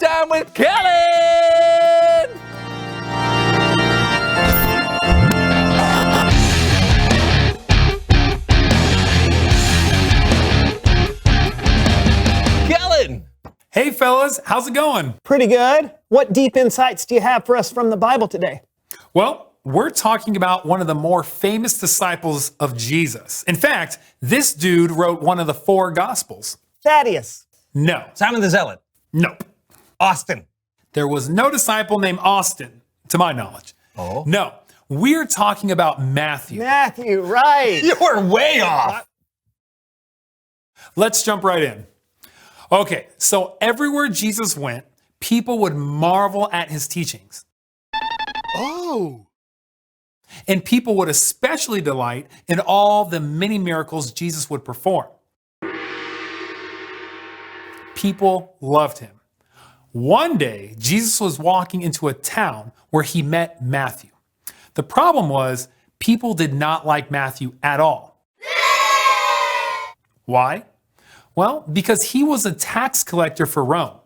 Time with Kellen! Kellen! Hey fellas, how's it going? Pretty good. What deep insights do you have for us from the Bible today? Well, we're talking about one of the more famous disciples of Jesus. In fact, this dude wrote one of the 4 Gospels. Thaddeus. No. Simon the Zealot. Nope. Austin. There was no disciple named Austin, to my knowledge. Oh. No. We're talking about Matthew. Matthew, right. You were way off. Let's jump right in. Okay, so everywhere Jesus went, people would marvel at his teachings. Oh. And people would especially delight in all the many miracles Jesus would perform. People loved him. One day, Jesus was walking into a town where he met Matthew. The problem was, people did not like Matthew at all. Why? Well, because he was a tax collector for Rome.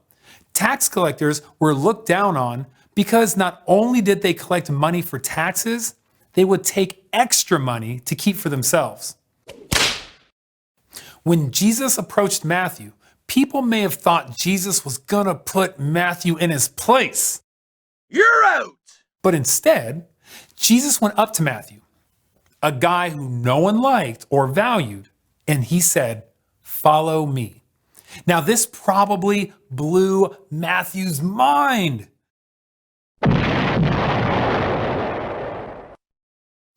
Tax collectors were looked down on because not only did they collect money for taxes, they would take extra money to keep for themselves. When Jesus approached Matthew, people may have thought Jesus was gonna put Matthew in his place. You're out. But instead, Jesus went up to Matthew, a guy who no one liked or valued, and he said, "Follow me." Now, this probably blew Matthew's mind.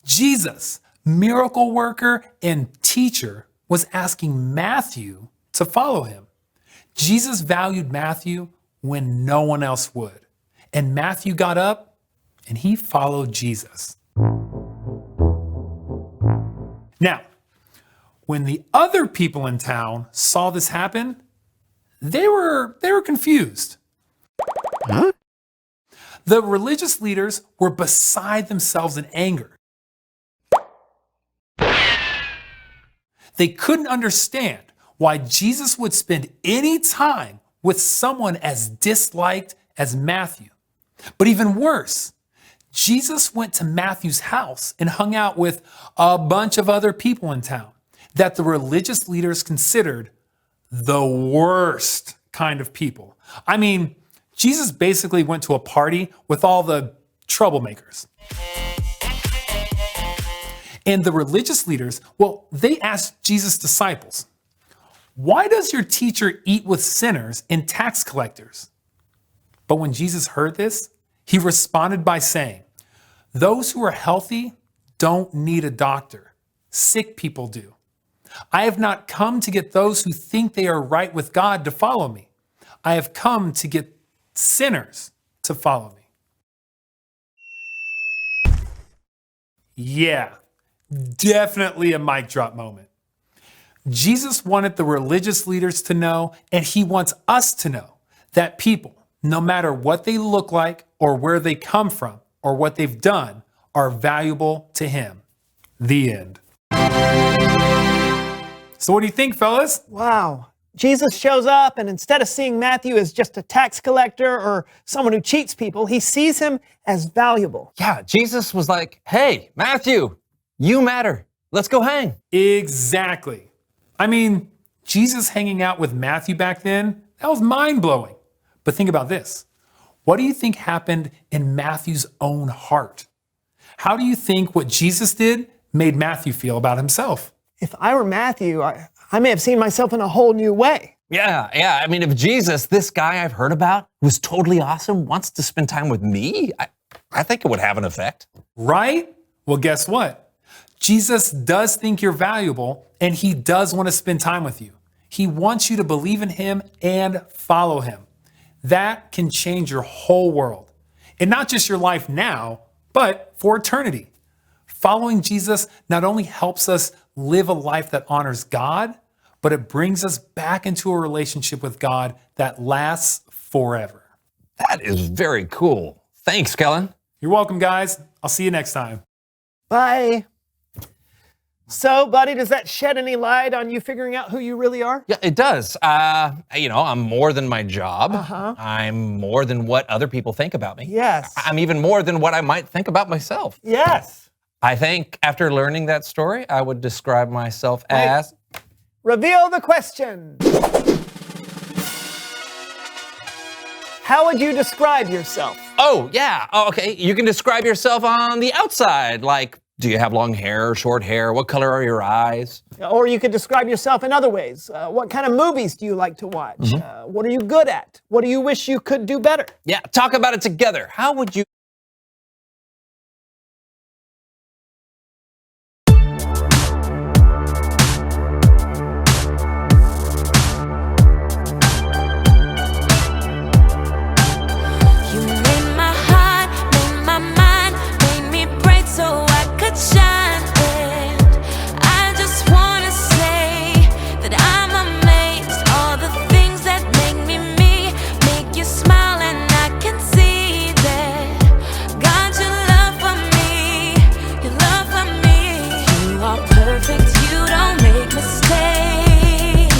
Jesus, miracle worker and teacher, was asking Matthew to follow him. Jesus valued Matthew when no one else would. And Matthew got up and he followed Jesus. Now, when the other people in town saw this happen, they were confused. Huh? The religious leaders were beside themselves in anger. They couldn't understand why Jesus would spend any time with someone as disliked as Matthew. But even worse, Jesus went to Matthew's house and hung out with a bunch of other people in town that the religious leaders considered the worst kind of people. I mean, Jesus basically went to a party with all the troublemakers. And the religious leaders, well, they asked Jesus' disciples, "Why does your teacher eat with sinners and tax collectors?" But when Jesus heard this, he responded by saying, "Those who are healthy don't need a doctor. Sick people do. I have not come to get those who think they are right with God to follow me. I have come to get sinners to follow me." Yeah, definitely a mic drop moment. Jesus wanted the religious leaders to know, and he wants us to know, that people, no matter what they look like or where they come from or what they've done, are valuable to him. The end. So what do you think, fellas? Wow. Jesus shows up, and instead of seeing Matthew as just a tax collector or someone who cheats people, he sees him as valuable. Yeah, Jesus was like, "Hey, Matthew, you matter. Let's go hang." Exactly. I mean, Jesus hanging out with Matthew back then, that was mind-blowing. But think about this. What do you think happened in Matthew's own heart? How do you think what Jesus did made Matthew feel about himself? If I were Matthew, I may have seen myself in a whole new way. Yeah. I mean, if Jesus, this guy I've heard about, who's totally awesome, wants to spend time with me, I think it would have an effect. Right? Well, guess what? Jesus does think you're valuable, and he does want to spend time with you. He wants you to believe in him and follow him. That can change your whole world. And not just your life now, but for eternity. Following Jesus not only helps us live a life that honors God, but it brings us back into a relationship with God that lasts forever. That is very cool. Thanks, Kellen. You're welcome, guys. I'll see you next time. Bye. So, buddy, does that shed any light on you figuring out who you really are? Yeah, it does. I'm more than my job. I'm more than what other people think about me. Yes. I'm even more than what I might think about myself. Yes. I think after learning that story, I would describe myself as... Reveal the question. How would you describe yourself? Oh, yeah. Oh, okay. You can describe yourself on the outside. Like, do you have long hair or short hair? What color are your eyes? Or you could describe yourself in other ways. What kind of movies do you like to watch? What are you good at? What do you wish you could do better? Yeah, talk about it together. How would you... You made my heart, made my mind, made me break so I could shine. And I just wanna say that I'm amazed. All the things that make me me, make you smile, and I can see that God, your love for me, your love for me. You are perfect, you don't make mistakes.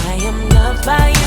I am loved by you.